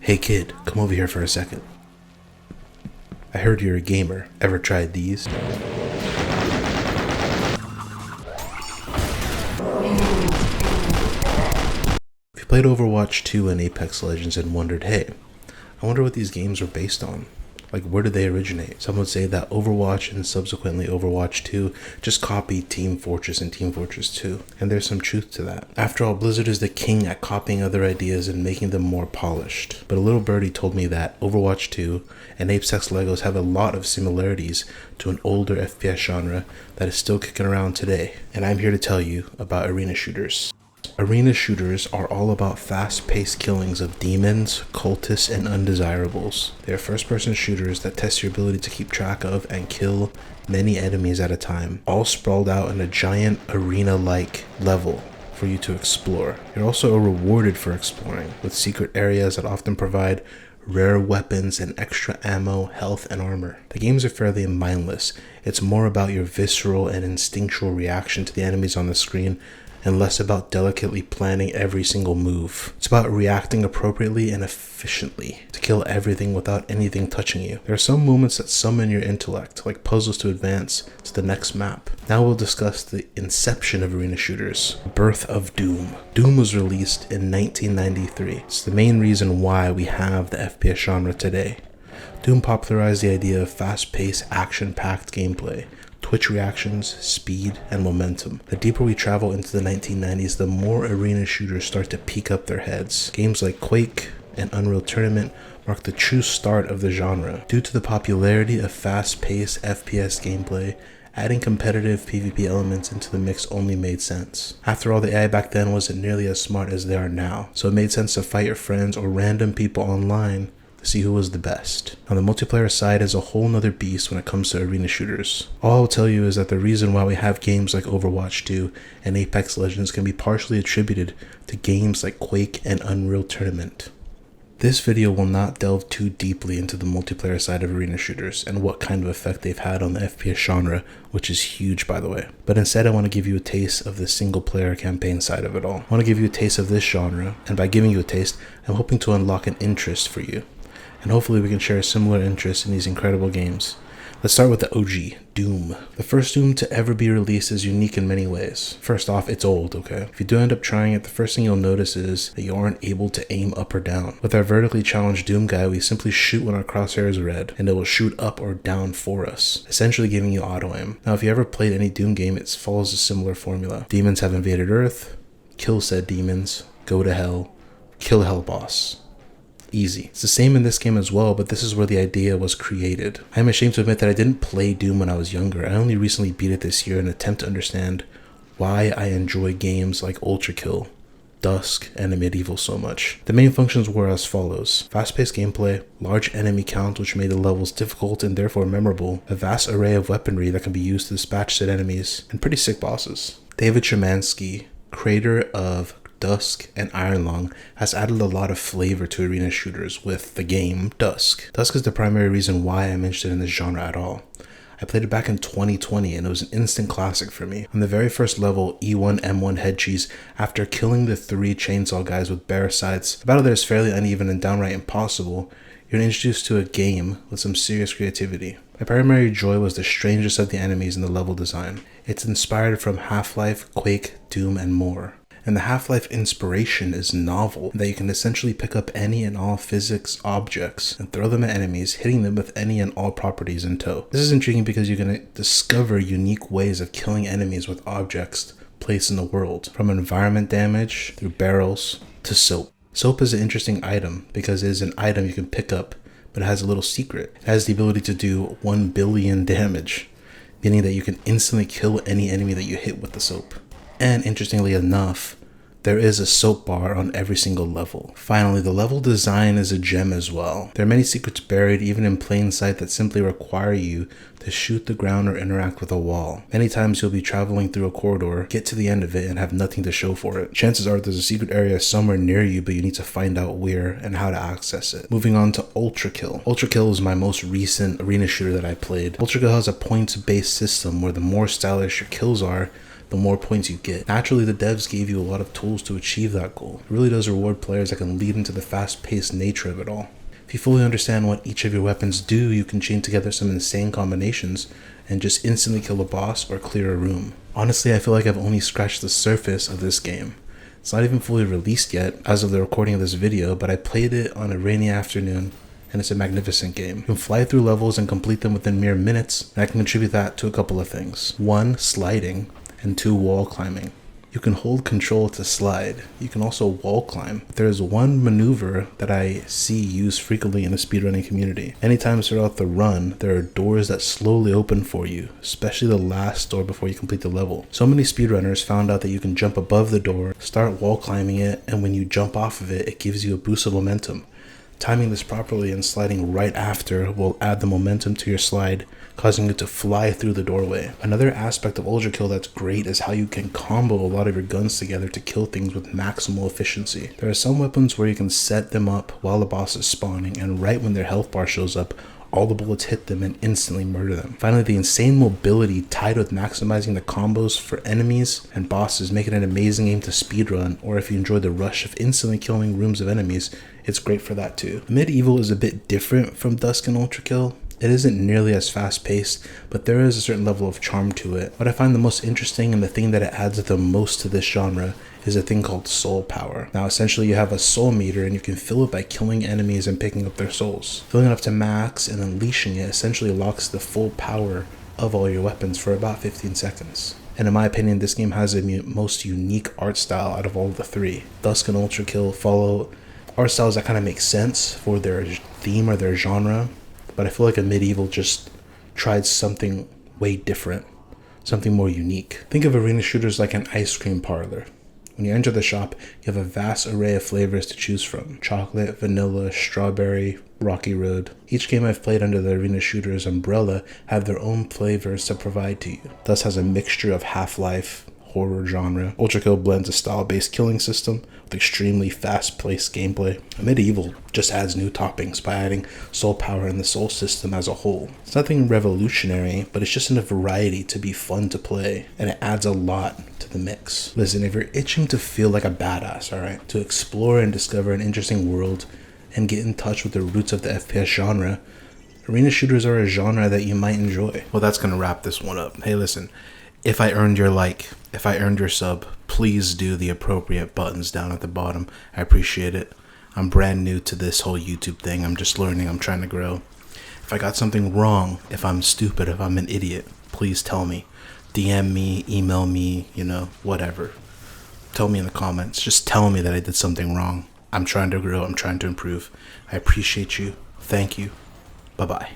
Hey kid, come over here for a second. I heard you're a gamer. Ever tried these? If you played Overwatch 2 and Apex Legends and wondered, hey, I wonder what these games were based on. Like, where did they originate? Some would say that Overwatch and subsequently Overwatch 2 just copied Team Fortress and Team Fortress 2. And there's some truth to that. After all, Blizzard is the king at copying other ideas and making them more polished. But a little birdie told me that Overwatch 2 and Apex Legos have a lot of similarities to an older FPS genre that is still kicking around today. And I'm here to tell you about arena shooters. Arena shooters are all about fast-paced killings of demons, cultists, and undesirables. They are first-person shooters that test your ability to keep track of and kill many enemies at a time, all sprawled out in a giant arena-like level for you to explore. You're also rewarded for exploring, with secret areas that often provide rare weapons and extra ammo, health, and armor. The games are fairly mindless. It's more about your visceral and instinctual reaction to the enemies on the screen, and less about delicately planning every single move. It's about reacting appropriately and efficiently to kill everything without anything touching you. There are some moments that summon your intellect, like puzzles to advance to the next map. Now we'll discuss the inception of arena shooters, birth of Doom. Doom was released in 1993. It's the main reason why we have the FPS genre today. Doom popularized the idea of fast-paced, action-packed gameplay, twitch reactions, speed, and momentum. The deeper we travel into the 1990s, the more arena shooters start to peek up their heads. Games like Quake and Unreal Tournament marked the true start of the genre. Due to the popularity of fast-paced FPS gameplay, adding competitive PvP elements into the mix only made sense. After all, the AI back then wasn't nearly as smart as they are now, so it made sense to fight your friends or random people online to see who was the best. On the multiplayer side is a whole nother beast when it comes to arena shooters. All I'll tell you is that the reason why we have games like Overwatch 2 and Apex Legends can be partially attributed to games like Quake and Unreal Tournament. This video will not delve too deeply into the multiplayer side of arena shooters and what kind of effect they've had on the FPS genre, which is huge by the way. But instead I want to give you a taste of the single player campaign side of it all. I want to give you a taste of this genre, and by giving you a taste, I'm hoping to unlock an interest for you. And hopefully we can share a similar interest in these incredible games. Let's start with the OG, Doom. The first Doom to ever be released is unique in many ways. First off, it's old, okay? If you do end up trying it, the first thing you'll notice is that you aren't able to aim up or down. With our vertically challenged Doom guy, we simply shoot when our crosshair is red, and it will shoot up or down for us, essentially giving you auto aim. Now, if you ever played any Doom game, it follows a similar formula. Demons have invaded Earth, kill said demons, go to hell, kill hell boss. Easy. It's the same in this game as well, but this is where the idea was created. I am ashamed to admit that I didn't play Doom when I was younger. I only recently beat it this year in an attempt to understand why I enjoy games like Ultrakill, Dusk, and Medieval so much. The main functions were as follows: fast-paced gameplay, large enemy count which made the levels difficult and therefore memorable, a vast array of weaponry that can be used to dispatch said enemies, and pretty sick bosses. David Szymanski, creator of Dusk and Ironlung, has added a lot of flavor to arena shooters with the game Dusk. Dusk is the primary reason why I'm interested in this genre at all. I played it back in 2020 and it was an instant classic for me. On the very first level, E1 M1 head cheese, after killing the 3 chainsaw guys with bare sights, the battle there is fairly uneven and downright impossible. You're introduced to a game with some serious creativity. My primary joy was the strangest of the enemies and the level design. It's inspired from Half-Life, Quake, Doom, and more. And the Half-Life inspiration is novel, that you can essentially pick up any and all physics objects and throw them at enemies, hitting them with any and all properties in tow. This is intriguing because you're going to discover unique ways of killing enemies with objects placed in the world, from environment damage through barrels to soap. Soap is an interesting item because it is an item you can pick up, but it has a little secret. It has the ability to do 1 billion damage, meaning that you can instantly kill any enemy that you hit with the soap. And interestingly enough, there is a soap bar on every single level. Finally, the level design is a gem as well. There are many secrets buried even in plain sight that simply require you to shoot the ground or interact with a wall. Many times you'll be traveling through a corridor, get to the end of it, and have nothing to show for it. Chances are there's a secret area somewhere near you, but you need to find out where and how to access it. Moving on to Ultrakill. Ultrakill is my most recent arena shooter that I played. Ultrakill has a points-based system where the more stylish your kills are, the more points you get. Naturally, the devs gave you a lot of tools to achieve that goal. It really does reward players that can lead into the fast-paced nature of it all. If you fully understand what each of your weapons do, you can chain together some insane combinations and just instantly kill a boss or clear a room. Honestly, I feel like I've only scratched the surface of this game. It's not even fully released yet as of the recording of this video, but I played it on a rainy afternoon and it's a magnificent game. You can fly through levels and complete them within mere minutes, and I can contribute that to a couple of things. 1, sliding, and 2, wall climbing. You can hold control to slide. You can also wall climb. There is one maneuver that I see used frequently in the speedrunning community. Anytime throughout the run, there are doors that slowly open for you, especially the last door before you complete the level. So many speedrunners found out that you can jump above the door, start wall climbing it, and when you jump off of it, it gives you a boost of momentum. Timing this properly and sliding right after will add the momentum to your slide, causing you to fly through the doorway. Another aspect of Ultra Kill that's great is how you can combo a lot of your guns together to kill things with maximal efficiency. There are some weapons where you can set them up while the boss is spawning, and right when their health bar shows up, all the bullets hit them and instantly murder them. Finally, the insane mobility tied with maximizing the combos for enemies and bosses make it an amazing game to speedrun, or if you enjoy the rush of instantly killing rooms of enemies, it's great for that too. Medieval is a bit different from Dusk and Ultra Kill. It isn't nearly as fast paced, but there is a certain level of charm to it. What I find the most interesting and the thing that it adds the most to this genre is a thing called soul power. Now essentially you have a soul meter and you can fill it by killing enemies and picking up their souls. Filling it up to max and unleashing it essentially unlocks the full power of all your weapons for about 15 seconds. And in my opinion, this game has the most unique art style out of all of the three. Dusk and Ultra Kill follow art styles that kind of make sense for their theme or their genre, but I feel like a Medieval just tried something way different, something more unique. Think of arena shooters like an ice cream parlor. When you enter the shop, you have a vast array of flavors to choose from. Chocolate, vanilla, strawberry, rocky road. Each game I've played under the arena shooters umbrella have their own flavors to provide to you. Thus has a mixture of Half-Life, horror genre. Ultra Kill blends a style-based killing system with extremely fast-paced gameplay. Medieval just adds new toppings by adding soul power and the soul system as a whole. It's nothing revolutionary, but it's just enough variety to be fun to play, and it adds a lot to the mix. Listen, if you're itching to feel like a badass, alright, to explore and discover an interesting world and get in touch with the roots of the FPS genre, arena shooters are a genre that you might enjoy. Well, that's gonna wrap this one up. Hey, listen, if I earned your like, if I earned your sub, please do the appropriate buttons down at the bottom. I appreciate it. I'm brand new to this whole YouTube thing. I'm just learning. I'm trying to grow. If I got something wrong, if I'm stupid, if I'm an idiot, please tell me. DM me, email me, whatever. Tell me in the comments. Just tell me that I did something wrong. I'm trying to grow. I'm trying to improve. I appreciate you. Thank you. Bye-bye.